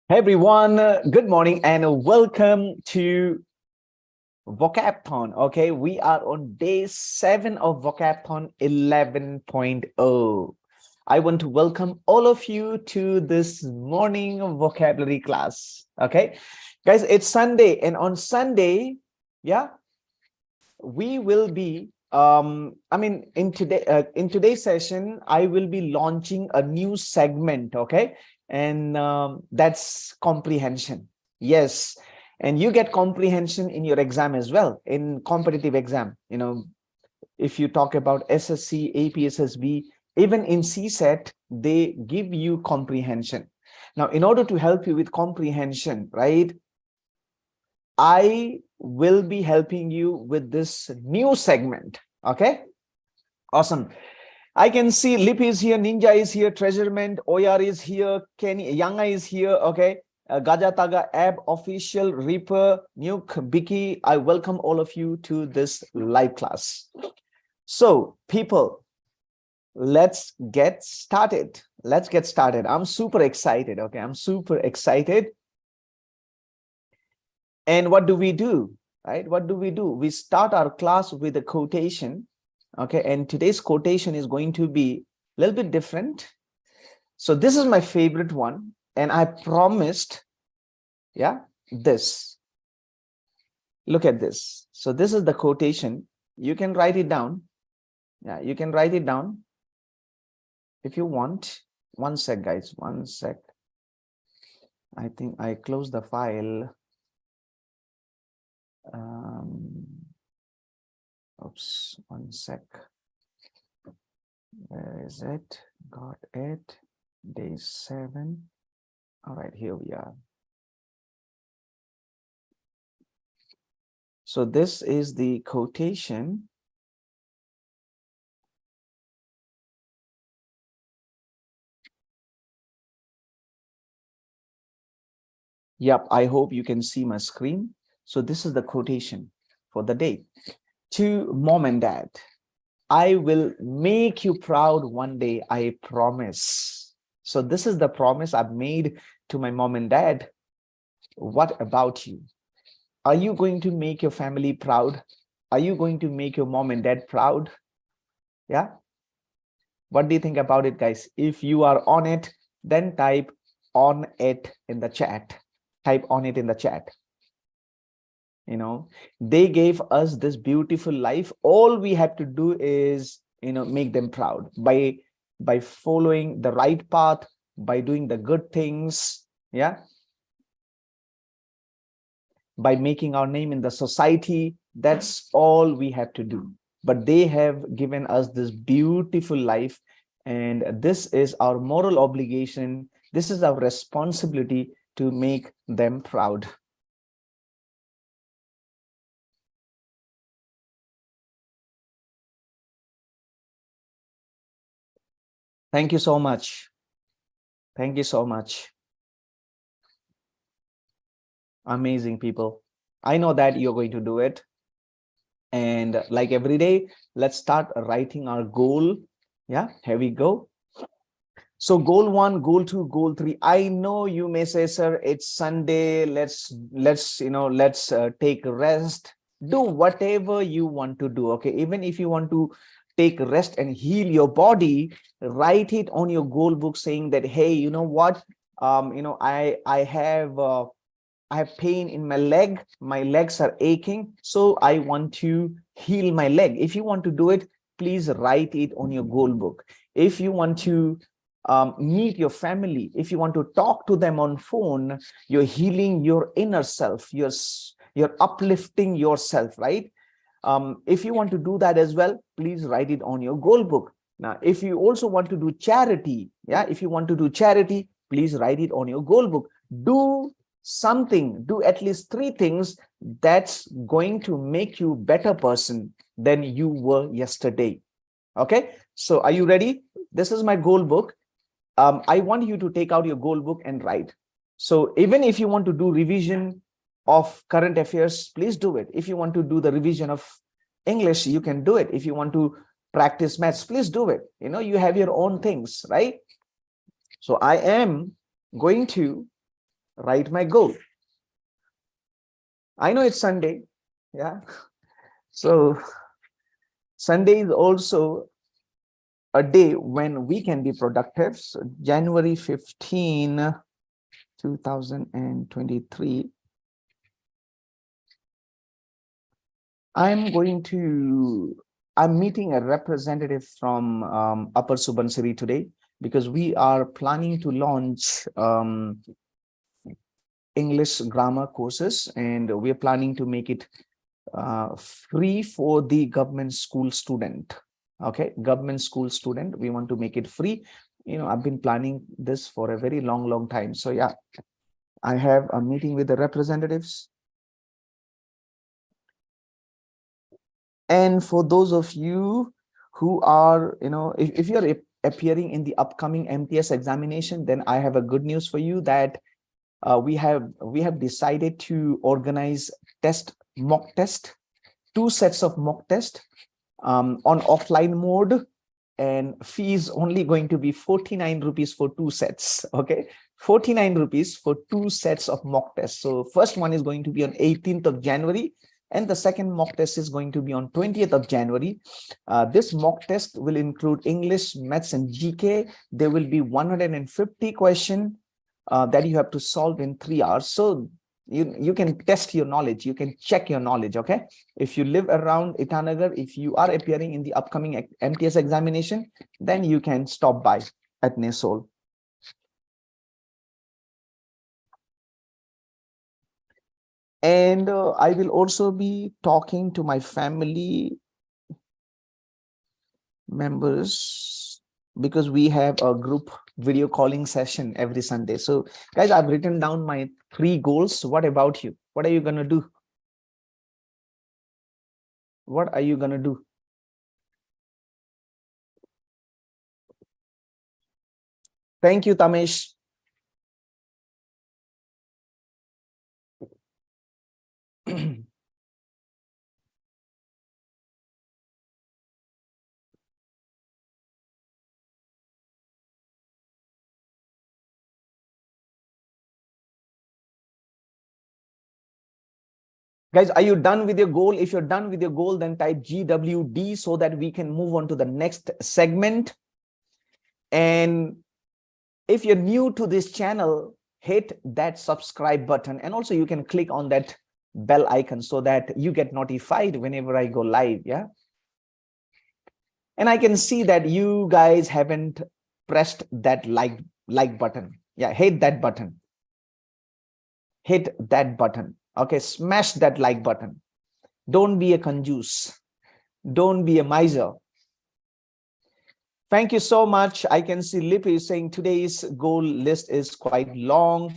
Hey everyone, good morning and welcome to VOCABTHON. Okay, we are on day 7 of VOCABTHON 11.0. I want to welcome all of you to this morning vocabulary class. Okay, guys, it's Sunday, and on Sunday, yeah, we will be in today's session I will be launching a new segment, okay, and that's comprehension. Yes, and you get comprehension in your exam as well, in competitive exam. If you talk about SSC, APSSB, even in CSET, they give you comprehension. Now, in order to help you with comprehension, right, I will be helping you with this new segment. Okay, awesome. I can see Lip is here, Ninja is here, Treasurement, Oyar is here, Kenny, Yanga is here. Okay, Gajataga, Ab, Official, Reaper, Nuke, Biki. I welcome all of you to this live class. So, people, let's get started. Let's get started. I'm super excited. Okay, I'm super excited. And what do we do, right? What do? We start our class with a quotation, okay? And today's quotation is going to be a little bit different. So this is my favorite one, and I promised, yeah, this. Look at this. So this is the quotation. You can write it down. Yeah, you can write it down if you want. One sec, guys, one sec. I think I closed the file. Oops, one sec. Where is it? Got it. Day 7. All right, here we are. So this is the quotation. Yep, I hope you can see my screen. So this is the quotation for the day. To mom and dad, I will make you proud one day, I promise. So this is the promise I've made to my mom and dad. What about you? Are you going to make your family proud? Are you going to make your mom and dad proud? Yeah. What do you think about it, guys? If you are on it, then type on it in the chat. Type on it in the chat. They gave us this beautiful life. All we have to do is, make them proud by following the right path, by doing the good things. Yeah. By making our name in the society. That's all we have to do. But they have given us this beautiful life, and this is our moral obligation. This is our responsibility to make them proud. Thank you so much. Thank you so much. Amazing, people. I know that you're going to do it. And like every day, let's start writing our goal. Yeah, here we go. So goal 1, goal 2, goal 3. I know you may say, sir, it's Sunday. Let's take a rest. Do whatever you want to do. Okay, even if you want to take rest and heal your body, write it on your goal book saying that, hey, you know what? I have pain in my leg. My legs are aching. So I want to heal my leg. If you want to do it, please write it on your goal book. If you want to meet your family, if you want to talk to them on phone, you're healing your inner self. You're uplifting yourself, right? If you want to do that as well, please write it on your goal book. Now, if you also want to do charity, yeah, if you want to do charity, please write it on your goal book. Do something, do at least 3 things that's going to make you a better person than you were yesterday. Okay, so are you ready? This is my goal book. I want you to take out your goal book and write. So even if you want to do revision of current affairs, please do it. If you want to do the revision of English, you can do it. If you want to practice maths, please do it. You have your own things, right? So I am going to write my goal. I know it's Sunday. Yeah. So Sunday is also a day when we can be productive. So January 15, 2023. I'm meeting a representative from Upper Subansiri today because we are planning to launch English grammar courses, and we're planning to make it free for the government school student. Okay, government school student, we want to make it free. I've been planning this for a very long time. So yeah, I have a meeting with the representatives. And for those of you who are, if you're appearing in the upcoming MTS examination, then I have a good news for you that we have decided to organize mock test, 2 sets of mock test on offline mode, and fee is only going to be 49 rupees for 2 sets. Okay, 49 rupees for 2 sets of mock tests. So first one is going to be on 18th of January, and the second mock test is going to be on 20th of January. This mock test will include English, maths, and GK. There will be 150 questions that you have to solve in 3 hours. So you can test your knowledge, you can check your knowledge. Okay, if you live around Itanagar, if you are appearing in the upcoming MTS examination, then you can stop by at Nesol. And I will also be talking to my family members because we have a group video calling session every Sunday. So guys, I've written down my 3 goals. What about you? What are you going to do? What are you going to do? Thank you, Tamesh. Guys, are you done with your goal? If you're done with your goal, then type GWD so that we can move on to the next segment. And if you're new to this channel, hit that subscribe button, and also you can click on that bell icon so that you get notified whenever I go live. Yeah. And I can see that you guys haven't pressed that like button. Yeah, hit that button. Hit that button. Okay, smash that like button. Don't be a conjuice. Don't be a miser. Thank you so much. I can see Lippy is saying today's goal list is quite long.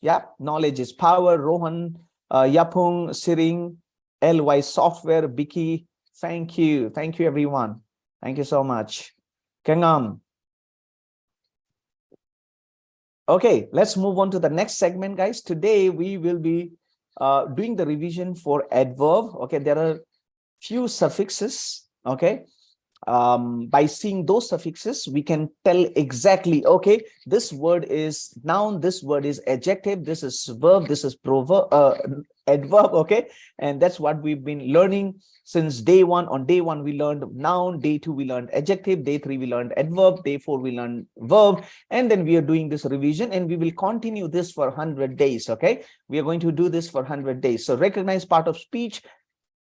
Yeah, knowledge is power. Rohan, Yapung, Siring, LY Software, Biki. Thank you. Thank you, everyone. Thank you so much. Kangam. Okay, let's move on to the next segment, guys. Today, we will be doing the revision for adverb. Okay, there are few suffixes. Okay, by seeing those suffixes, we can tell exactly, okay, this word is noun, this word is adjective, this is verb, this is proverb, adverb. Okay, and that's what we've been learning since day one. On day 1 we learned noun, day 2 we learned adjective, day 3 we learned adverb, day 4 we learned verb, and then we are doing this revision, and we will continue this for 100 days. Okay, we are going to do this for 100 days. So recognize part of speech.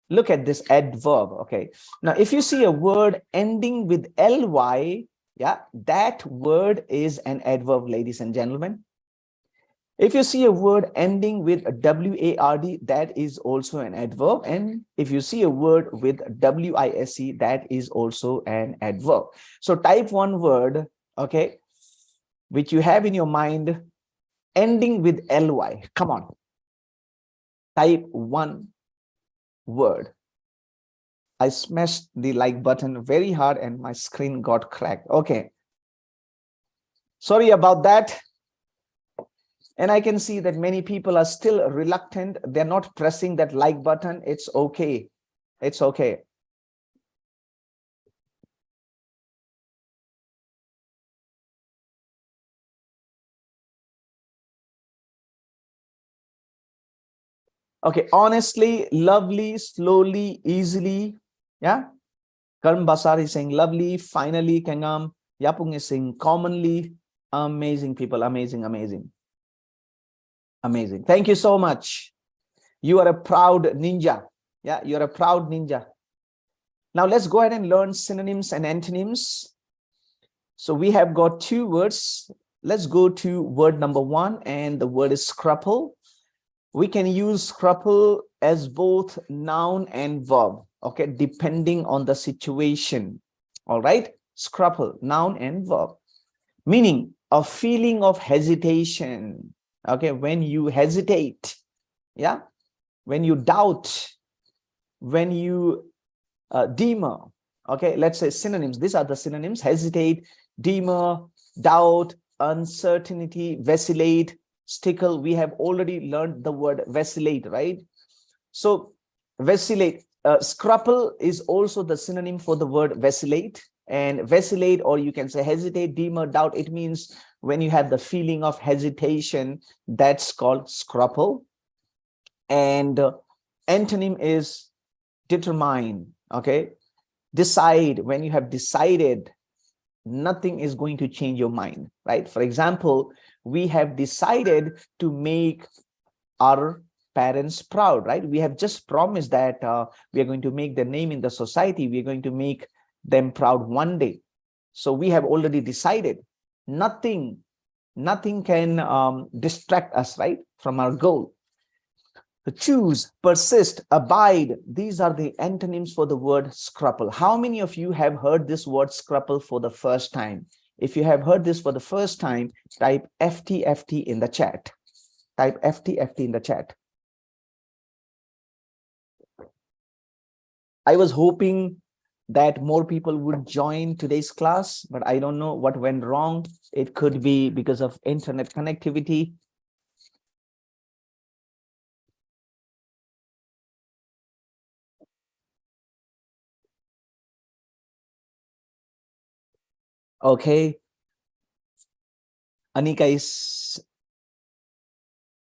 Look at this adverb. Okay, now if you see a word ending with ly, yeah, that word is an adverb, ladies and gentlemen. If you see a word ending with ward, that is also an adverb. And if you see a word with wisc, that is also an adverb. So type one word, okay, which you have in your mind ending with ly. Come on, type one word. I smashed the like button very hard and my screen got cracked. Okay. Sorry about that. And I can see that many people are still reluctant. They're not pressing that like button. It's okay. It's okay. Okay, honestly, lovely, slowly, easily. Yeah. Karan Basar is saying lovely, finally, Kangam. Yapung is saying commonly. Amazing people, amazing, amazing, amazing. Thank you so much. You are a proud ninja. Yeah, you're a proud ninja. Now let's go ahead and learn synonyms and antonyms. So we have got two words. Let's go to word number one, and the word is scruple. We can use scruple as both noun and verb, okay, depending on the situation. All right, scruple, noun and verb, meaning a feeling of hesitation. Okay, when you hesitate, yeah, when you doubt, when you demur. Okay, let's say synonyms. These are the synonyms: hesitate, demur, doubt, uncertainty, vacillate, stickle. We have already learned the word vacillate, right? So vacillate, scruple is also the synonym for the word vacillate. And vacillate, or you can say hesitate, demur, doubt, it means when you have the feeling of hesitation, that's called scruple. And antonym is determine. Okay, decide. When you have decided, nothing is going to change your mind, right? For example, we have decided to make our parents proud, right? We have just promised that we are going to make their name in the society. We are going to make them proud one day. So we have already decided. Nothing can distract us, right, from our goal. To choose, persist, abide, these are the antonyms for the word scruple. How many of you have heard this word scruple for the first time? If you have heard this for the first time, type FTFT in the chat. Type FTFT in the chat. I was hoping that more people would join today's class, but I don't know what went wrong. It could be because of internet connectivity. Okay. Anika is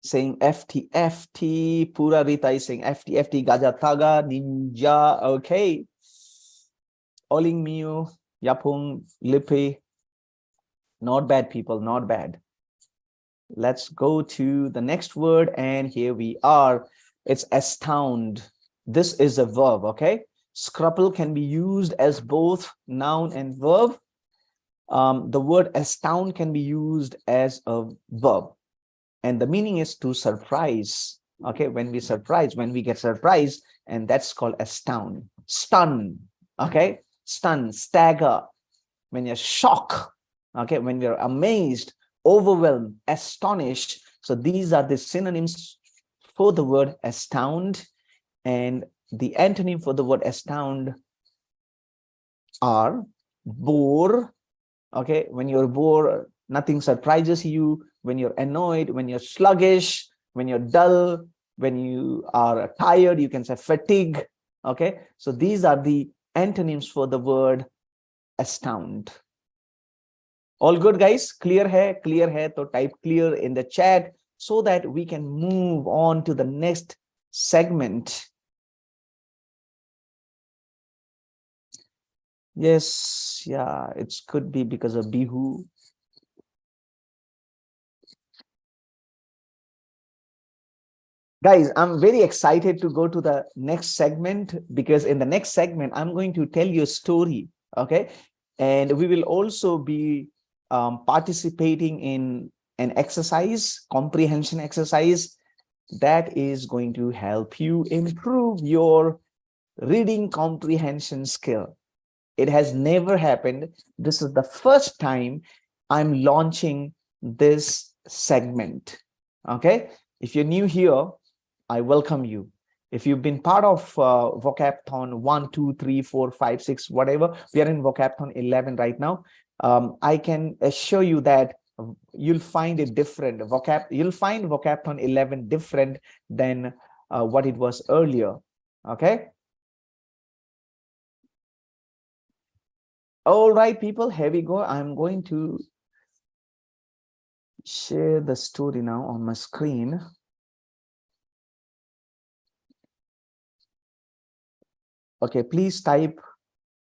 saying FTFT. Pura Rita is saying FTFT. Gaja Taga, Ninja. Okay. Oling Miu, Yapung, Lipi. Not bad, people. Not bad. Let's go to the next word. And here we are. It's astound. This is a verb. Okay. Scruple can be used as both noun and verb. The word astound can be used as a verb. And the meaning is to surprise. Okay, when we surprise, when we get surprised, and that's called astound. Stun. Okay, stun, stagger, when you're shocked. Okay, when you're amazed, overwhelmed, astonished. So these are the synonyms for the word astound. And the antonym for the word astound are bore. Okay, when you're bored, nothing surprises you. When you're annoyed, when you're sluggish, when you're dull, when you are tired, you can say fatigue. Okay, so these are the antonyms for the word astound. All good, guys? Clear hai? Clear hai? So type clear in the chat so that we can move on to the next segment. Yes, yeah, it could be because of Bihu. Guys, I'm very excited to go to the next segment, because in the next segment, I'm going to tell you a story, okay? And we will also be participating in an exercise, comprehension exercise, that is going to help you improve your reading comprehension skill. It has never happened. This is the first time I'm launching this segment, okay? If you're new here, I welcome you. If you've been part of VOCABTHON 1, 2, 3, 4, 5, 6, whatever, we are in VOCABTHON 11 right now. I can assure you that you'll find it different. You'll find VOCABTHON 11 different than what it was earlier. Okay. All right, people, here we go. I'm going to share the story now on my screen. Okay, please type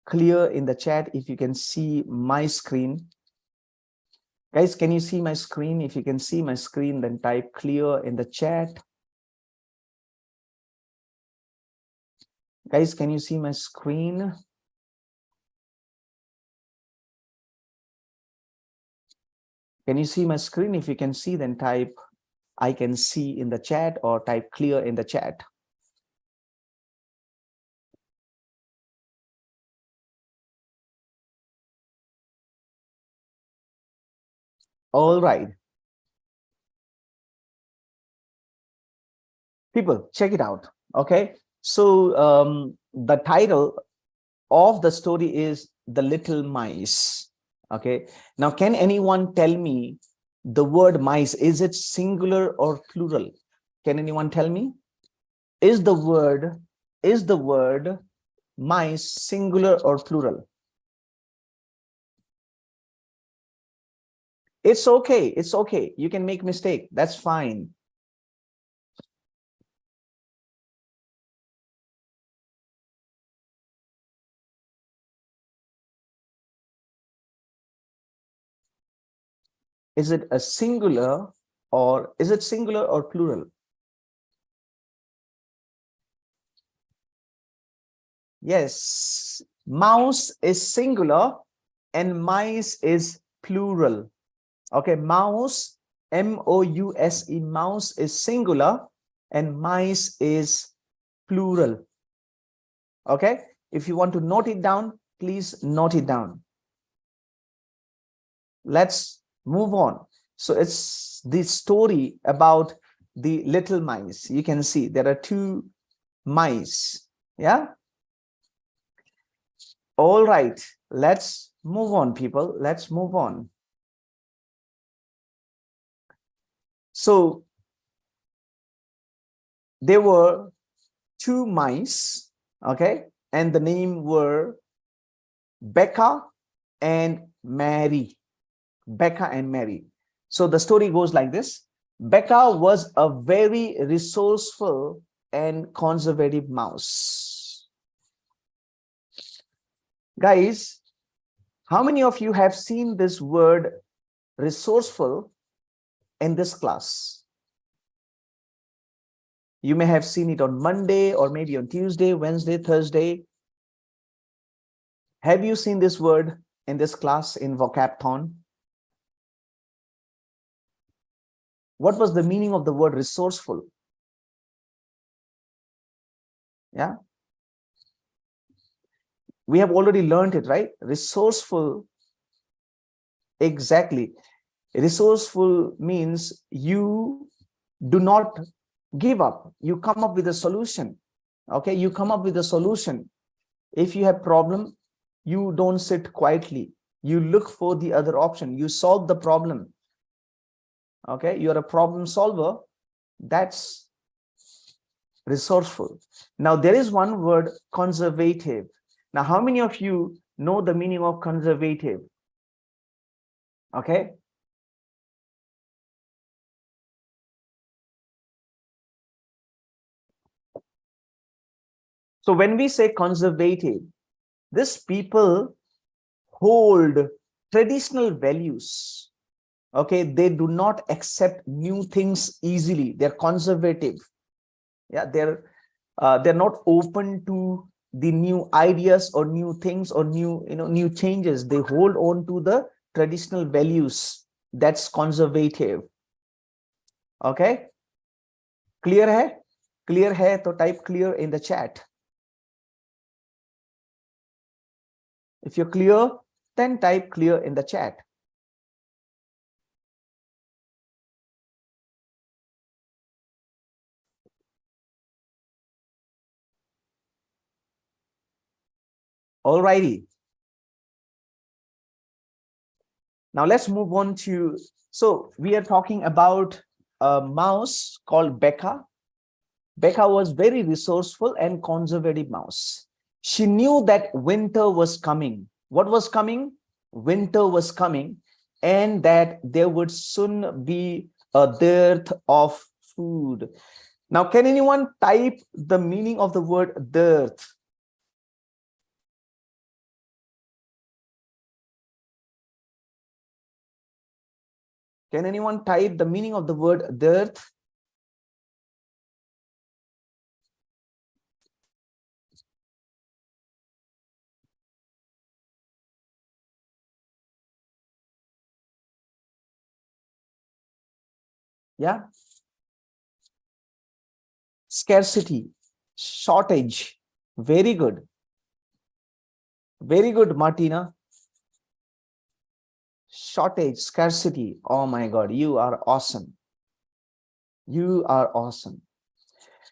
clear in the chat if you can see my screen. Guys, can you see my screen? If you can see my screen, then type clear in the chat. Guys, can you see my screen? Can you see my screen? If you can see, then type I can see in the chat or type clear in the chat. All right. People, check it out. Okay. So the title of the story is The Little Mice. Okay. Now, can anyone tell me the word mice, is it singular or plural? Can anyone tell me? Is the word mice singular or plural? It's okay. It's okay. You can make mistake. That's fine. Is it a singular or is it singular or plural? Yes, mouse is singular and mice is plural. Okay, mouse, M-O-U-S-E, mouse is singular and mice is plural. Okay, if you want to note it down, please note it down. Let's move on. So it's the story about the little mice. You can see there are two mice. Yeah. All right. Let's move on, people. Let's move on. So there were two mice. Okay. And the name were Becca and Mary. Becca and Mary. So the story goes like this. Becca was a very resourceful and conservative mouse. Guys, how many of you have seen this word resourceful in this class? You may have seen it on Monday or maybe on Tuesday, Wednesday, Thursday. Have you seen this word in this class in VOCABTHON? What was the meaning of the word resourceful? Yeah. We have already learned it, right? Resourceful. Exactly. Resourceful means you do not give up. You come up with a solution. Okay. You come up with a solution. If you have problem, you don't sit quietly. You look for the other option. You solve the problem. Okay. You're a problem solver. That's resourceful. Now there is one word, conservative. Now, how many of you know the meaning of conservative? Okay. So when we say conservative, these people hold traditional values. Okay. They do not accept new things easily. They're conservative. Yeah. They're not open to the new ideas or new things or new changes. They hold on to the traditional values. That's conservative. Okay. Clear hai? Clear hai to type clear in the chat. If you're clear, then type clear in the chat. Alrighty. Now let's move on to, so we are talking about a mouse called Becca. Becca was very resourceful and conservative mouse. She knew that winter was coming. What was coming? Winter was coming, and that there would soon be a dearth of food. Now, can anyone type the meaning of the word dearth? Can anyone type the meaning of the word dearth? Yeah. Scarcity, shortage. Very good. Very good, Martina. Shortage, scarcity. Oh my God, you are awesome. You are awesome.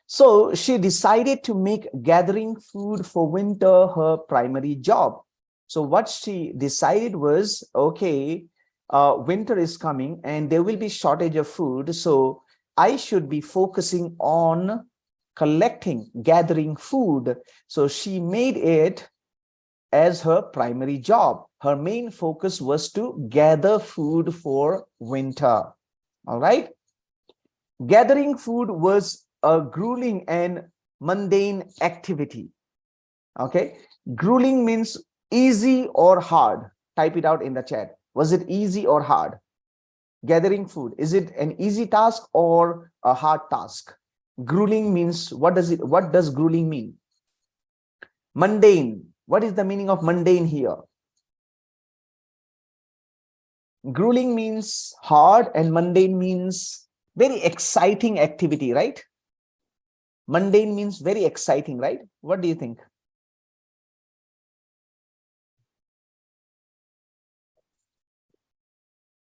So she decided to make gathering food for winter her primary job. So what she decided was, okay, winter is coming and there will be shortage of food. So I should be focusing on collecting, gathering food. So she made it as her primary job. Her main focus was to gather food for winter. All right. Gathering food was a grueling and mundane activity. Okay. Grueling means easy or hard. Type it out in the chat. Was it easy or hard? Gathering food. Is it an easy task or a hard task? Grueling means, what does grueling mean? Mundane. What is the meaning of mundane here? Grueling means hard and mundane means very exciting activity, right? Mundane means very exciting, right? What do you think?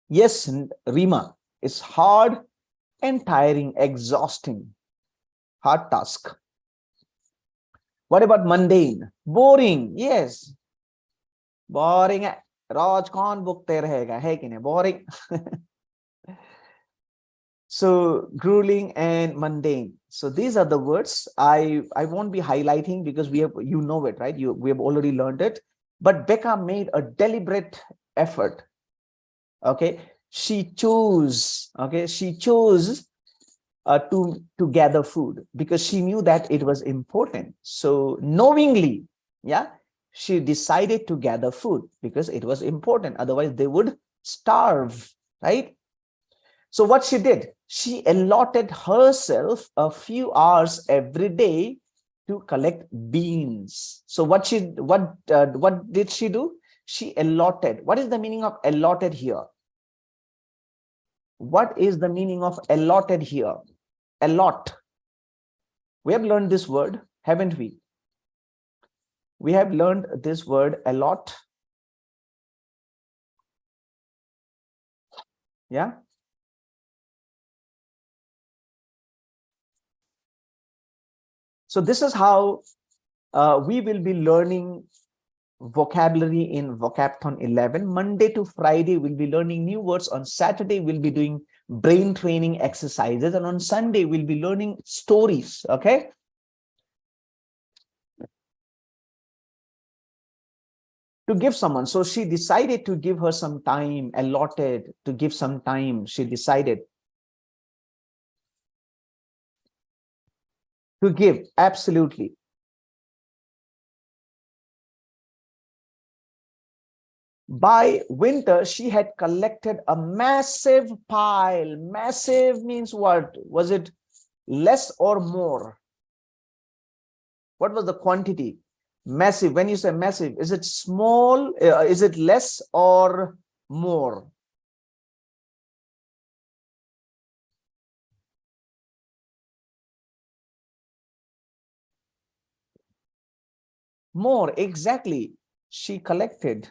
Yes, Rima, it's hard and tiring, exhausting, hard task. What about mundane? Boring. Yes, boring. रोज कौन भुगते रहेगा है कि नहीं? Boring. So grueling and mundane. So these are the words I won't be highlighting because we have, you know it, right? We have already learned it. But Becca made a deliberate effort. Okay, she chose. Okay, she chose to gather food because she knew that it was important. So knowingly, yeah, she decided to gather food because it was important. Otherwise, they would starve, right? So what she did, she allotted herself a few hours every day to collect beans. So what did she do? She allotted. What is the meaning of allotted here? What is the meaning of allotted here? Allot. We have learned this word, haven't we? We have learned this word allot. Yeah. So this is how we will be learning vocabulary in VOCABTHON 11. Monday to Friday, we'll be learning new words. On Saturday, we'll be doing brain training exercises. And on Sunday, we'll be learning stories. Okay. To give someone. So she decided to give her some time, allotted to give some time. She decided to give. Absolutely. By winter, she had collected a massive pile. Massive means what? Was it less or more? What was the quantity? Massive. When you say massive, is it small? Is it less or more? More, exactly. She collected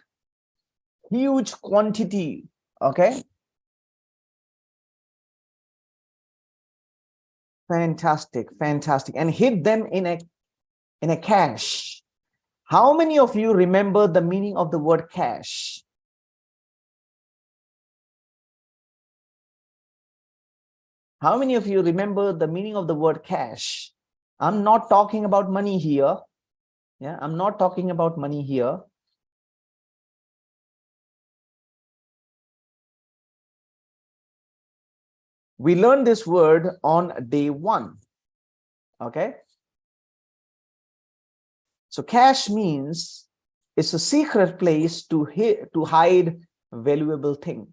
huge quantity. Okay. Fantastic, fantastic. And hid them in a cache. How many of you remember the meaning of the word cache? How many of you remember the meaning of the word cache? I'm not talking about money here. Yeah, I'm not talking about money here. We learned this word on day 1. Okay. So cache means it's a secret place to hide valuable thing.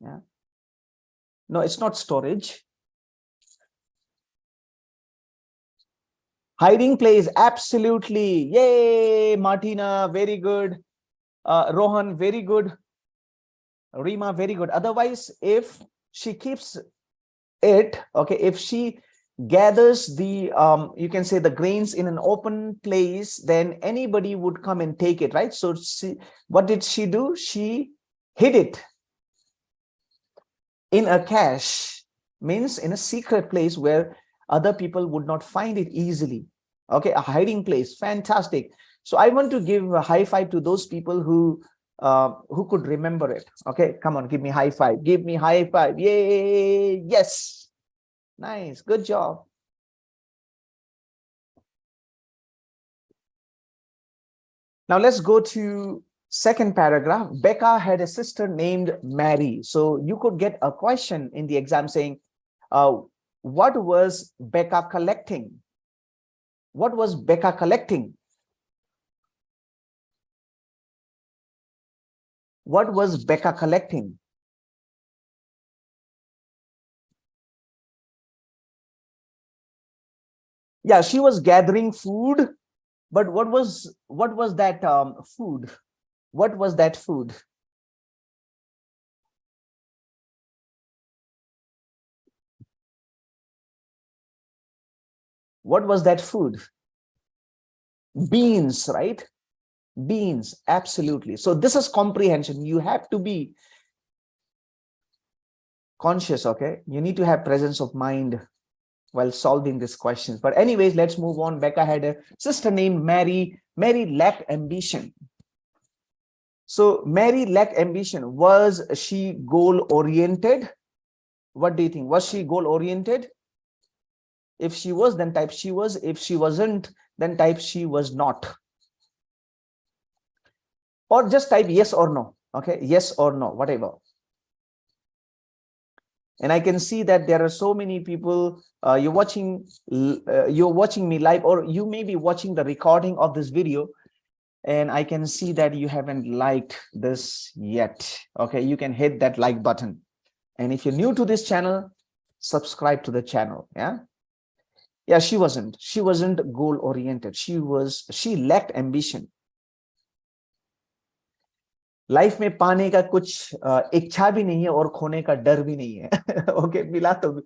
Yeah. No, it's not storage. Hiding place, absolutely. Yay, Martina, very good. Rohan, very good. Rima, very good. Otherwise, if she keeps it, okay, if she gathers the, you can say the grains in an open place, then anybody would come and take it, right? So what did she do? She hid it in a cache, means in a secret place where other people would not find it easily. Okay, a hiding place, fantastic. So I want to give a high five to those people who could remember it. Okay, come on, give me high five. Give me high five. Yay! Yes, nice, good job. Now let's go to second paragraph. Becca had a sister named Mary. So you could get a question in the exam saying, what was Becca collecting? What was Becca collecting? What was Becca collecting? Yeah, she was gathering food, but what was that food? What was that food? What was that food? Beans, right? Beans, absolutely. So this is comprehension. You have to be conscious, okay? You need to have presence of mind while solving these questions. But anyways, let's move on. Becca had a sister named Mary. Mary lacked ambition. So Mary lacked ambition. Was she goal-oriented? What do you think? Was she goal-oriented? If she was, then type she was. If she wasn't, then type she was not. Or just type yes or no. Okay, yes or no, whatever. And I can see that there are so many people, you're watching me live, or you may be watching the recording of this video, and I can see that you haven't liked this yet. Okay, you can hit that like button. And if you're new to this channel, subscribe to the channel. Yeah, she wasn't goal oriented. She lacked ambition. Life में पाने का कुछ इच्छा भी नहीं है और खोने का डर भी नहीं है. ओके, मिला तो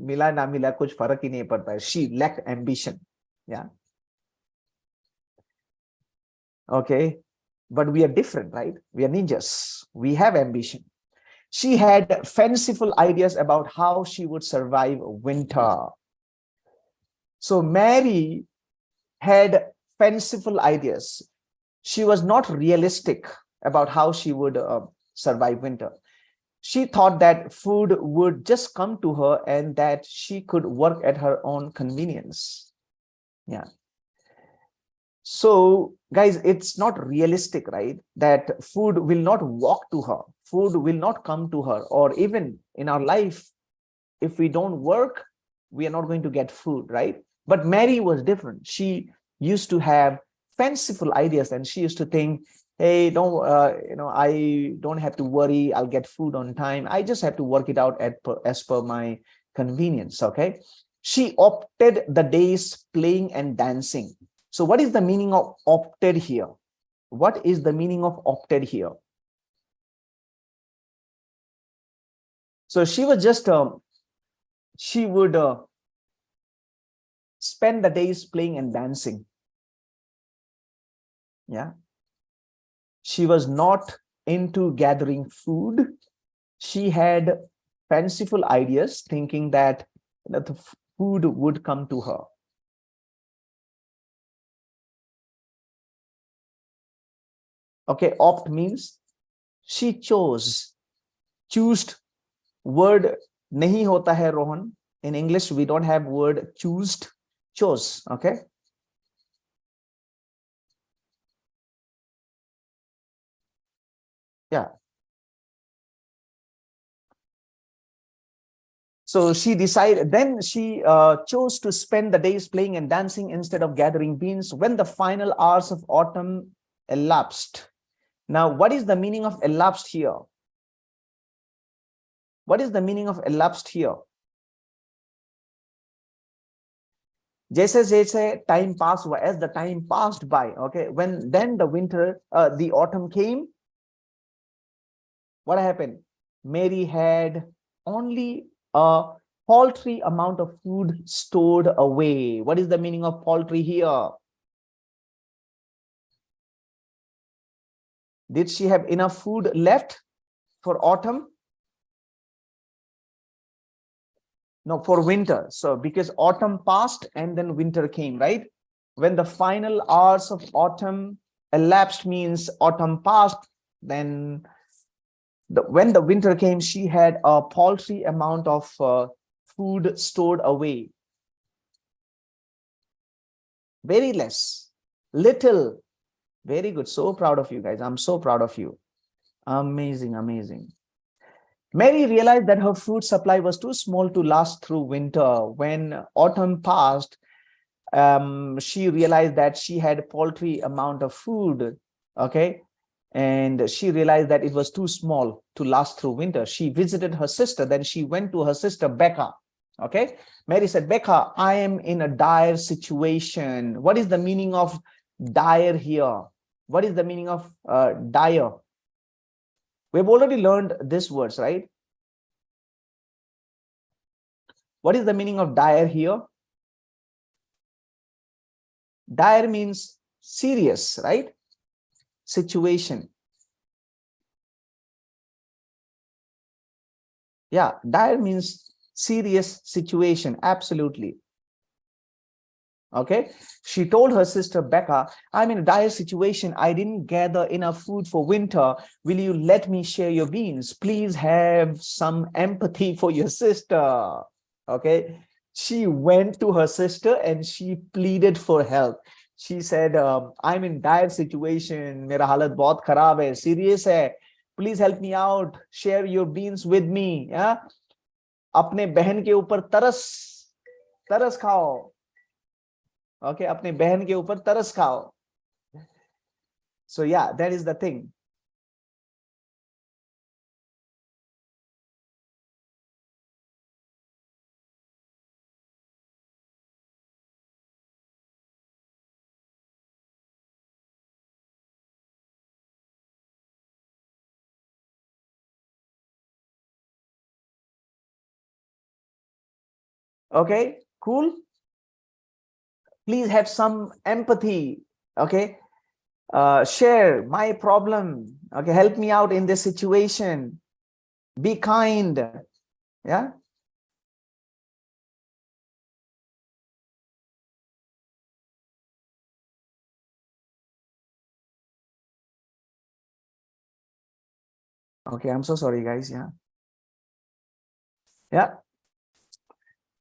मिला ना मिला कुछ फर्क ही नहीं पड़ता है. She lacked ambition. Yeah. Okay, but we are different, right? We are ninjas. We have ambition. She had fanciful ideas about how she would survive winter. So Mary had fanciful ideas. She was not realistic about how she would survive winter. She thought that food would just come to her and that she could work at her own convenience. Yeah. So guys, it's not realistic, right? That food will not walk to her. Food will not come to her. Or even in our life, if we don't work, we are not going to get food, right? But Mary was different. She used to have fanciful ideas, and she used to think, hey, don't I don't have to worry, I'll get food on time. I just have to work it out as per my convenience. Okay, she opted the days playing and dancing. So what is the meaning of opted here? What is the meaning of opted here? So she was just she would spend the days playing and dancing. Yeah. She was not into gathering food. She had fanciful ideas, thinking that the food would come to her. Okay, opt means she chose. Choose word nahi hota hai, Rohan. In English, we don't have word choose. Chose. Okay. Yeah. So she decided, then she chose to spend the days playing and dancing instead of gathering beans when the final hours of autumn elapsed. Now, what is the meaning of elapsed here? What is the meaning of elapsed here? जैसे जैसे time passed by, as the time passed by, okay, when then the winter, the autumn came, what happened? Mary had only a paltry amount of food stored away. What is the meaning of paltry here? Did she have enough food left for autumn? No, for winter. So because autumn passed and then winter came, right? When the final hours of autumn elapsed, means autumn passed, then when the winter came, she had a paltry amount of food stored away. Very less, little. Very good. So proud of you guys. I'm so proud of you. Amazing, amazing. Mary realized that her food supply was too small to last through winter. When autumn passed, she realized that she had a paltry amount of food, okay? And she realized that it was too small to last through winter. She visited her sister, then she went to her sister, Becca, okay? Mary said, Becca, I am in a dire situation. What is the meaning of dire here? What is the meaning of dire? We've already learned these words, right? What is the meaning of dire here? Dire means serious, right? Situation. Yeah, dire means serious situation. Absolutely. Okay. She told her sister Becca, I'm in a dire situation. I didn't gather enough food for winter. Will you let me share your beans? Please have some empathy for your sister. Okay. She went to her sister and she pleaded for help. She said, I'm in dire situation. Mera halat bahut kharab hai, serious hai. Please help me out. Share your beans with me. Yeah. अपने बहन के ऊपर तरस खाओ. Okay, अपने बहन के ऊपर तरस खाओ. So yeah, that is the thing. Okay, cool. Please have some empathy. Okay, share my problem. Okay, help me out in this situation. Be kind. Yeah. Okay, I'm so sorry, guys. Yeah. Yeah.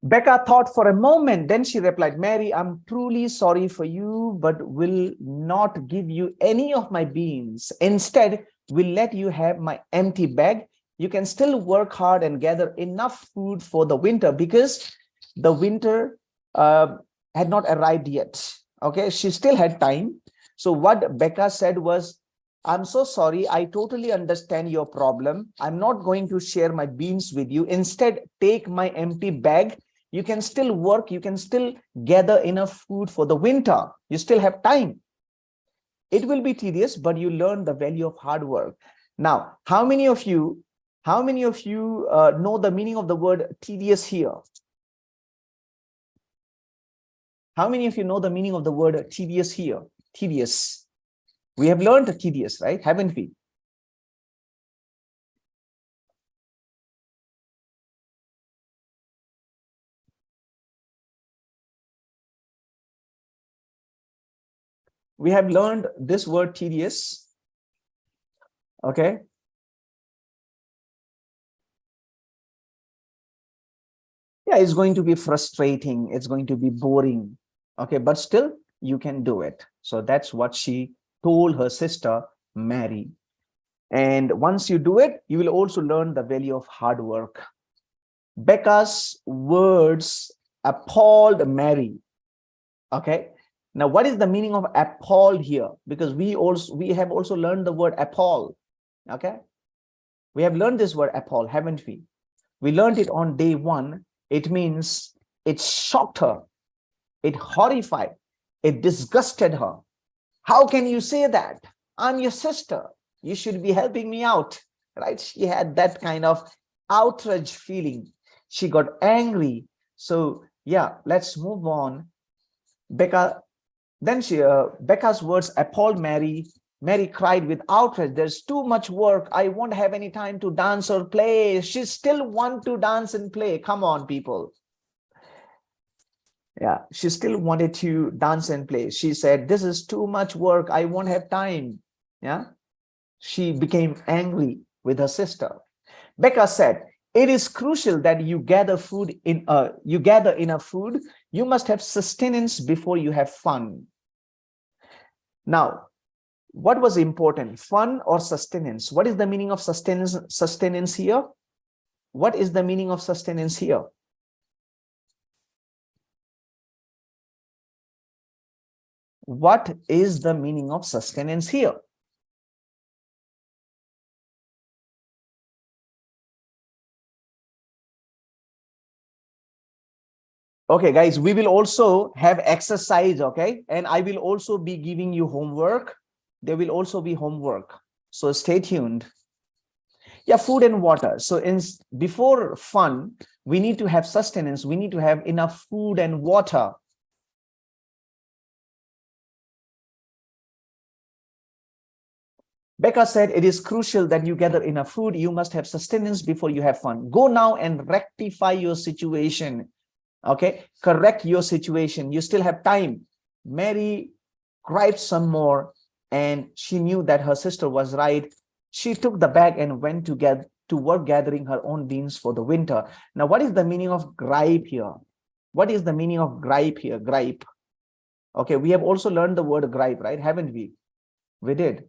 Becca thought for a moment, then she replied, Mary, I'm truly sorry for you, but will not give you any of my beans. Instead, we'll let you have my empty bag. You can still work hard and gather enough food for the winter, because the winter had not arrived yet. Okay, she still had time. So what Becca said was, I'm so sorry. I totally understand your problem. I'm not going to share my beans with you. Instead, take my empty bag. You can still work. You can still gather enough food for the winter. You still have time. It will be tedious, but you learn the value of hard work. Now, how many of you know the meaning of the word tedious here? How many of you know the meaning of the word tedious here? Tedious. We have learned tedious, right? Haven't we? We have learned this word tedious. Okay. Yeah, it's going to be frustrating. It's going to be boring. Okay, but still you can do it. So that's what she told her sister, Mary. And once you do it, you will also learn the value of hard work. Becca's words appalled Mary. Okay. Now, what is the meaning of appalled here? Because we have also learned the word appall. Okay. We have learned this word appall, haven't we? We learned it on day one. It means it shocked her, it horrified, it disgusted her. How can you say that? I'm your sister. You should be helping me out, right? She had that kind of outrage feeling. She got angry. So yeah, let's move on. Becca, then Becca's words appalled Mary. Mary cried with outrage. There's too much work. I won't have any time to dance or play. She still wants to dance and play. Come on, people. Yeah, she still wanted to dance and play. She said, this is too much work. I won't have time. Yeah. She became angry with her sister. Becca said, it is crucial that you gather enough food. You must have sustenance before you have fun. Now, what was important, fun or sustenance? What is the meaning of sustenance here? What is the meaning of sustenance here? What is the meaning of sustenance here? Okay, guys, we will also have exercise, okay? And I will also be giving you homework. There will also be homework. So stay tuned. Yeah, food and water. So before fun, we need to have sustenance. We need to have enough food and water. Becca said, it is crucial that you gather enough food. You must have sustenance before you have fun. Go now and rectify your situation. Okay, correct your situation. You still have time. Mary cried some more, and she knew that her sister was right. She took the bag and went to work gathering her own beans for the winter. Now, what is the meaning of gripe here? What is the meaning of gripe here? Gripe. Okay, we have also learned the word gripe, right? Haven't we? We did.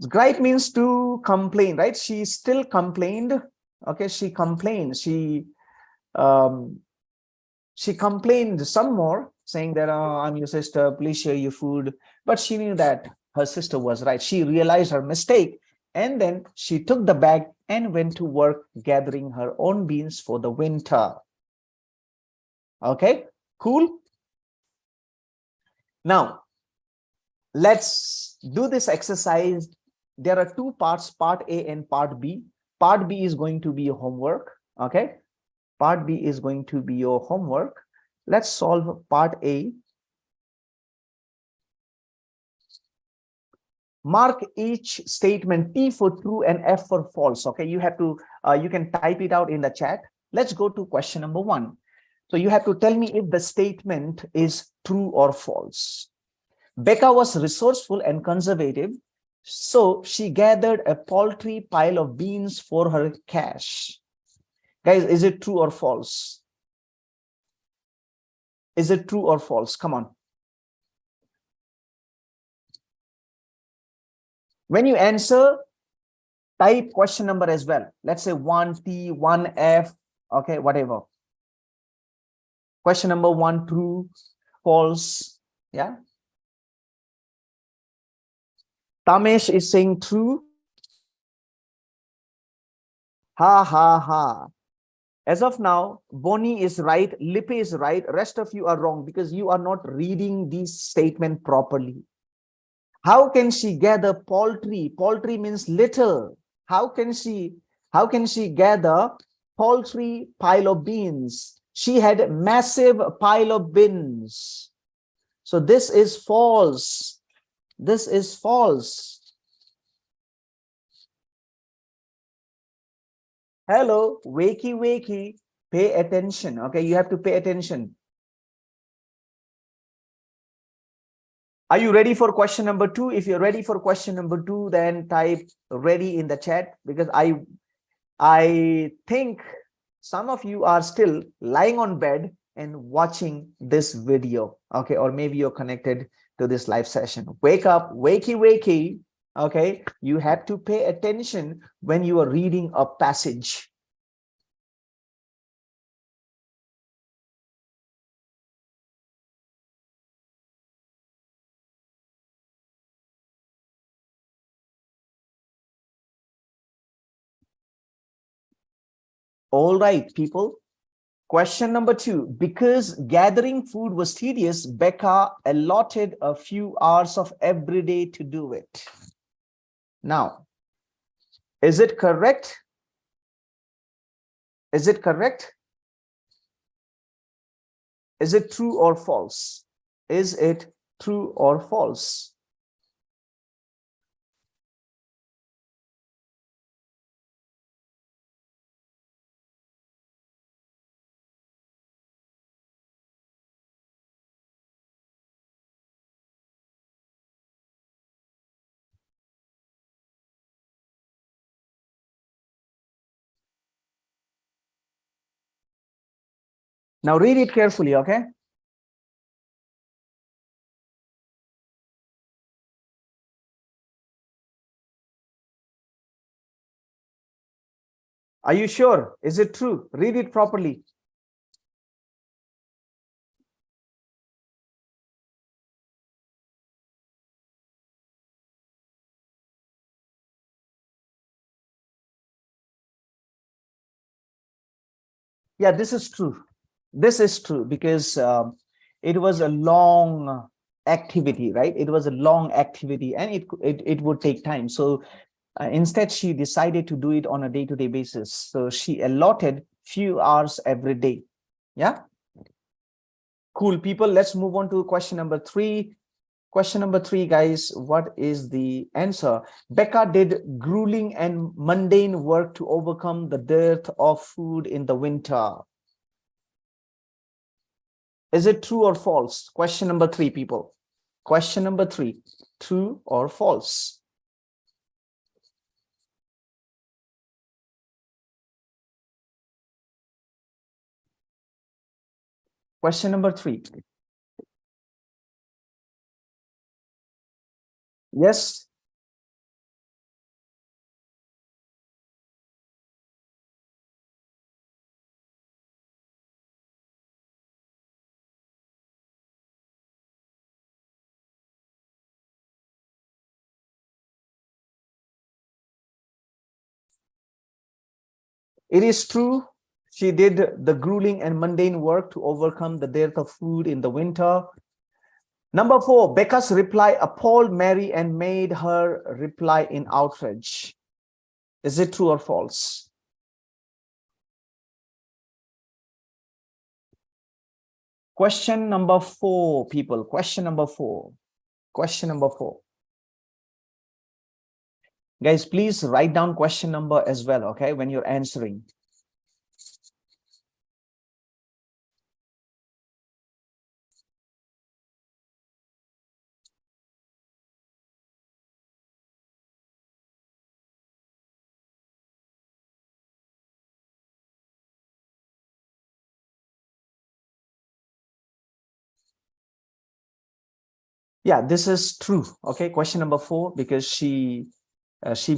Gripe means to complain, right? She still complained. Okay, she complained. She complained some more, saying that, oh, I'm your sister, please share your food. But she knew that her sister was right. She realized her mistake. And then she took the bag and went to work gathering her own beans for the winter. Okay, cool. Now, let's do this exercise. There are two parts, part A and part B. Part B is going to be your homework. Okay, part B is going to be your homework. Let's solve part A. Mark each statement, T for true and F for false. Okay, you have to, you can type it out in the chat. Let's go to question number 1. So you have to tell me if the statement is true or false. Becca was resourceful and conservative, so she gathered a paltry pile of beans for her cash. Guys, is it true or false? Is it true or false? Come on. When you answer, type question number as well. Let's say 1T, 1F, okay, whatever. Question number 1, true, false, yeah. Tamesh is saying true. Ha, ha, ha. As of now, Bonnie is right, Lippe is right, rest of you are wrong because you are not reading this statement properly. How can she gather paltry? Paltry means little. How can she gather paltry pile of beans? She had massive pile of beans. So this is false. This is false. Hello, wakey, wakey, pay attention. Okay, you have to pay attention. Are you ready for question number 2? If you're ready for question number 2, then type ready in the chat, because I think some of you are still lying on bed and watching this video. Okay, or maybe you're connected to this live session. Wake up, wakey, wakey. Okay, you have to pay attention when you are reading a passage. All right, people. Question number 2. Because gathering food was tedious, Becca allotted a few hours of every day to do it. Now, is it correct? Is it correct? Is it true or false? Is it true or false? Now read it carefully, okay? Are you sure? Is it true? Read it properly. Yeah, this is true. This is true because it was a long activity, right? It was a long activity and it would take time. So instead, she decided to do it on a day-to-day basis. So she allotted few hours every day. Yeah. Cool, people. Let's move on to question number 3. Question number 3, guys. What is the answer? Becca did grueling and mundane work to overcome the dearth of food in the winter. Is it true or false? Question number 3, people. Question number 3, true or false? Question number 3. Yes. It is true. She did the grueling and mundane work to overcome the dearth of food in the winter. Number 4, Becca's reply appalled Mary and made her reply in outrage. Is it true or false? Question number 4, people. Question number 4. Question number 4. Guys, please write down question number as well, okay, when you're answering. Yeah, this is true. Okay, question number 4, because she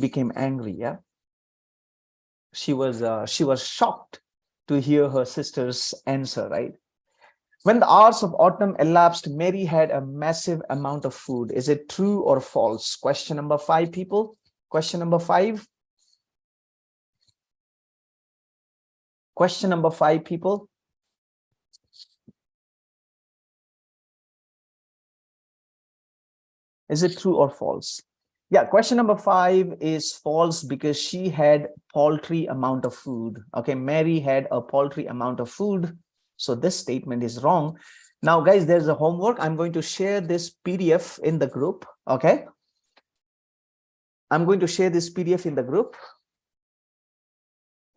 became angry. Yeah, she was shocked to hear her sister's answer, right? When the hours of autumn elapsed, Mary had a massive amount of food. Is it true or false? Question number 5, people. Question number 5. Question number 5, people. Is it true or false? Yeah, question number 5 is false because she had paltry amount of food. Okay, Mary had a paltry amount of food. So this statement is wrong. Now, guys, there's a homework. I'm going to share this PDF in the group. Okay. I'm going to share this PDF in the group.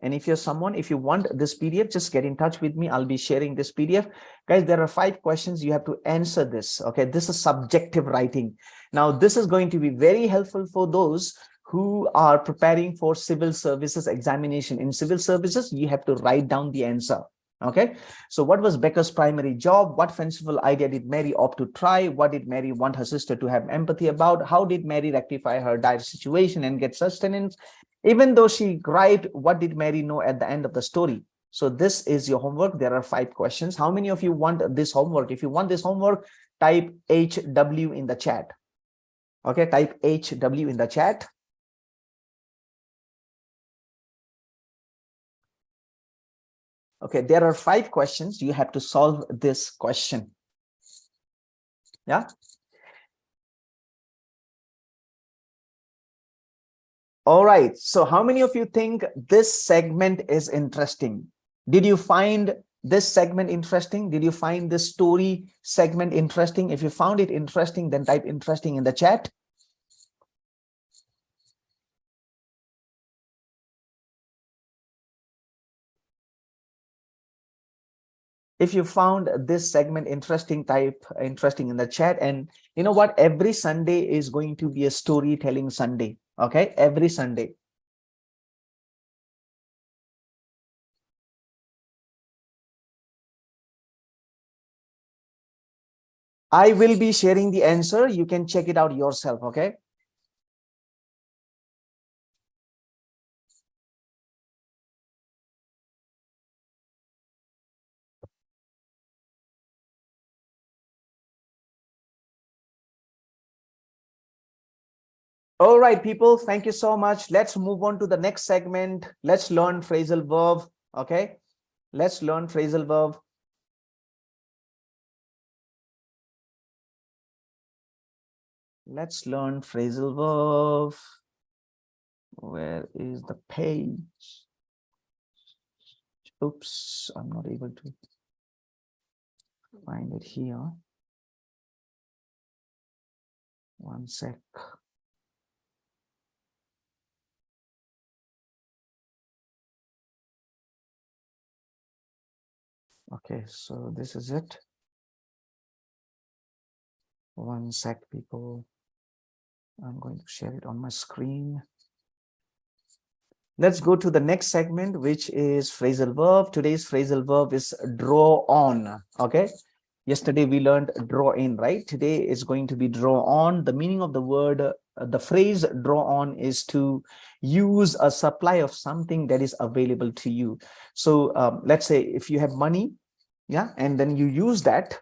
And if you're someone, if you want this PDF, just get in touch with me. I'll be sharing this PDF. Guys, there are 5 questions. You have to answer this. Okay, this is subjective writing. Now, this is going to be very helpful for those who are preparing for civil services examination. In civil services, you have to write down the answer. Okay, so what was Becca's primary job? What fanciful idea did Mary opt to try? What did Mary want her sister to have empathy about? How did Mary rectify her dire situation and get sustenance? Even though she cried, what did Mary know at the end of the story? So this is your homework. There are 5 questions. How many of you want this homework? If you want this homework, type HW in the chat. Okay, type HW in the chat. Okay, there are 5 questions. You have to solve this question. Yeah. All right. So how many of you think this segment is interesting? Did you find this segment interesting? Did you find this story segment interesting? If you found it interesting, then type interesting in the chat. If you found this segment interesting, type interesting in the chat. And you know what? Every Sunday is going to be a storytelling Sunday. Okay, every Sunday. I will be sharing the answer. You can check it out yourself. Okay. All right, people, thank you so much. Let's move on to the next segment. Let's learn phrasal verb. Okay, let's learn phrasal verb. Let's learn phrasal verb. Where is the page? Oops, I'm not able to find it here. One sec. Okay, so this is it. One sec, people. I'm going to share it on my screen. Let's go to the next segment, which is phrasal verb. Today's phrasal verb is draw on. Okay. Yesterday we learned draw in, right? Today is going to be draw on. The meaning of the word, the phrase draw on is to use a supply of something that is available to you. So let's say if you have money, yeah, and then you use that.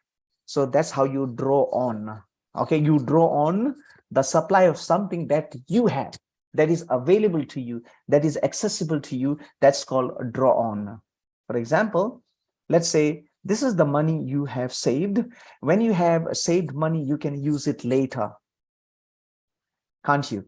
So that's how you draw on. Okay, you draw on the supply of something that you have, that is available to you, that is accessible to you. That's called a draw on. For example, let's say this is the money you have saved. When you have saved money, you can use it later, can't you?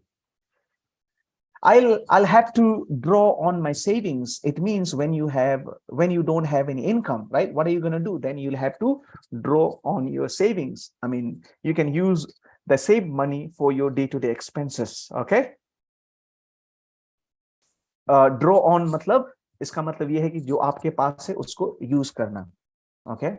I'll have to draw on my savings. It means when you don't have any income, right? What are you going to do? Then you'll have to draw on your savings. I mean, you can use the saved money for your day-to-day expenses. Okay. Draw on मतलब इसका मतलब ये है कि जो आपके पास है उसको यूज करना. Okay.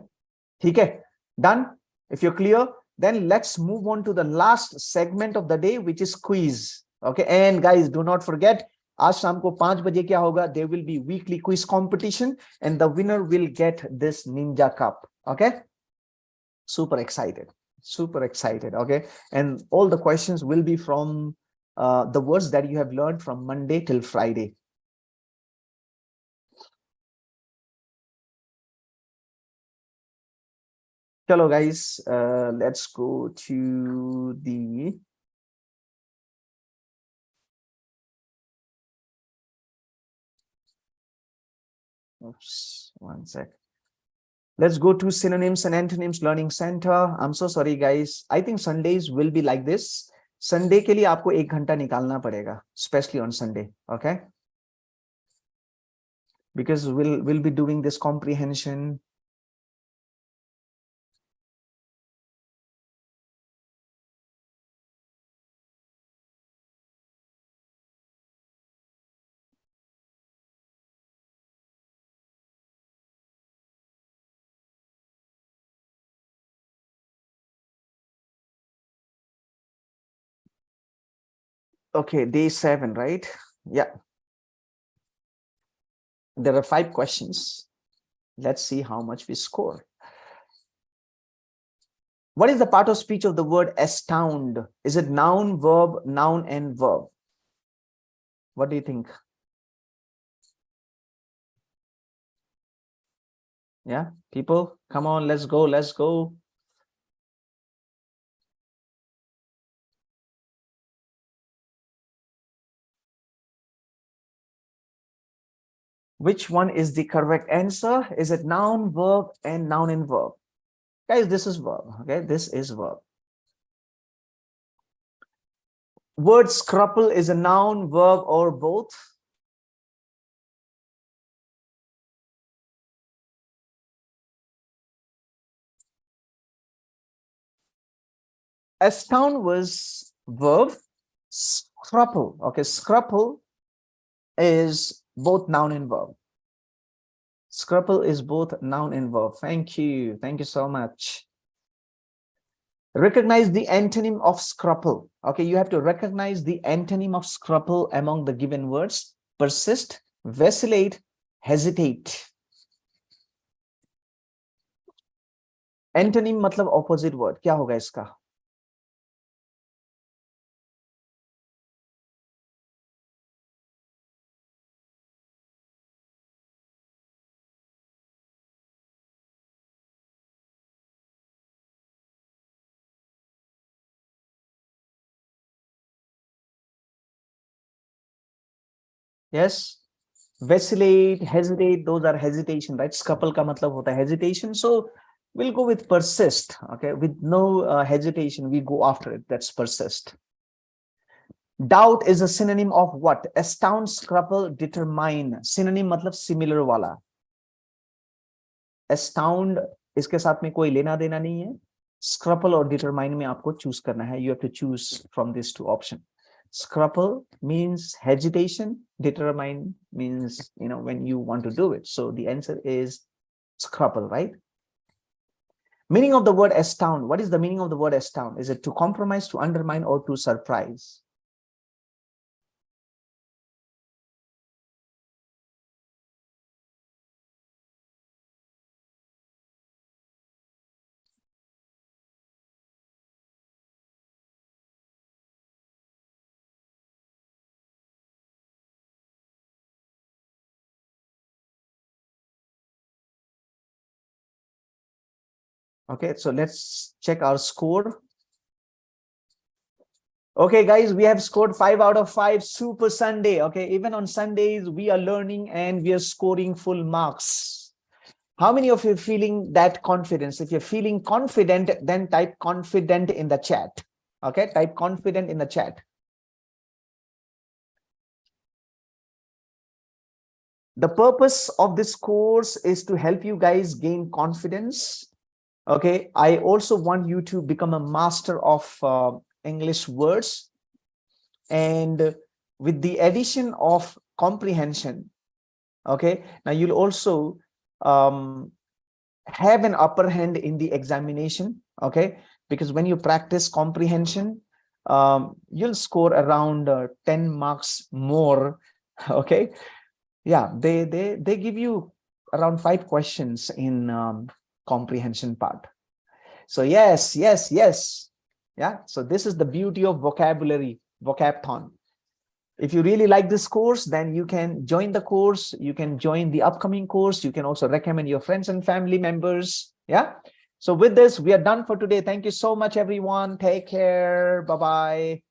ठीक है. Done. If you're clear, then let's move on to the last segment of the day, which is quiz. Okay, and guys, do not forget, आज शाम को 5 बजे क्या होगा? There will be weekly quiz competition, and the winner will get this Ninja Cup. Okay, super excited, super excited. Okay, and all the questions will be from the words that you have learned from Monday till Friday. Hello, guys. Let's go to the oops, one sec. Let's go to synonyms and antonyms learning center. I'm so sorry, guys. I think Sundays will be like this. Sunday के लिए आपको 1 घंटा निकालना पड़ेगा, especially on Sunday. Okay, because we'll be doing this comprehension. Okay, day 7, right? Yeah. There are 5 questions. Let's see how much we score. What is the part of speech of the word astound? Is it noun, verb, noun, and verb? What do you think? Yeah, people, come on, let's go, let's go. Which one is the correct answer? Is it noun, verb, and noun and verb? Guys, this is verb. Okay, this is verb. Word scruple is a noun, verb, or both? Astound was verb. Scruple. Okay, scruple is both noun and verb. Scruple is both noun and verb. Thank you. Thank you so much. Recognize the antonym of scruple. Okay, you have to recognize the antonym of scruple among the given words. Persist, vacillate, hesitate. Antonym मतलब opposite word. क्या होगा इसका? Yes. Vacillate, hesitate, those are hesitation, right? Scruple का मतलब होता है hesitation. So we'll go with persist. Okay, with no hesitation, we go after it. That's persist. Doubt is a synonym of what? Astound, scruple, determine. Synonym मतलब similar वाला. Astound इसके साथ में कोई लेना देना नहीं है. Scruple और determine में आपको choose करना है. You have to choose from these two options. Scruple means hesitation. Determine means, when you want to do it. So the answer is scruple, right? Meaning of the word astound. What is the meaning of the word astound? Is it to compromise, to undermine, or to surprise? Okay, so let's check our score. Okay, guys, we have scored 5 out of 5. Super Sunday. Okay, even on Sundays, we are learning and we are scoring full marks. How many of you are feeling that confidence? If you're feeling confident, then type confident in the chat. Okay, type confident in the chat. The purpose of this course is to help you guys gain confidence. Okay, I also want you to become a master of English words. And with the addition of comprehension, okay, now you'll also have an upper hand in the examination. Okay, because when you practice comprehension, you'll score around 10 marks more. Okay, yeah, they give you around 5 questions in comprehension part. So yes, yeah. So this is the beauty of vocabulary, VOCABTHON. If you really like this course, then you can join the course. You can join the upcoming course. You can also recommend your friends and family members. Yeah. So with this, we are done for today. Thank you so much, everyone. Take care. Bye-bye.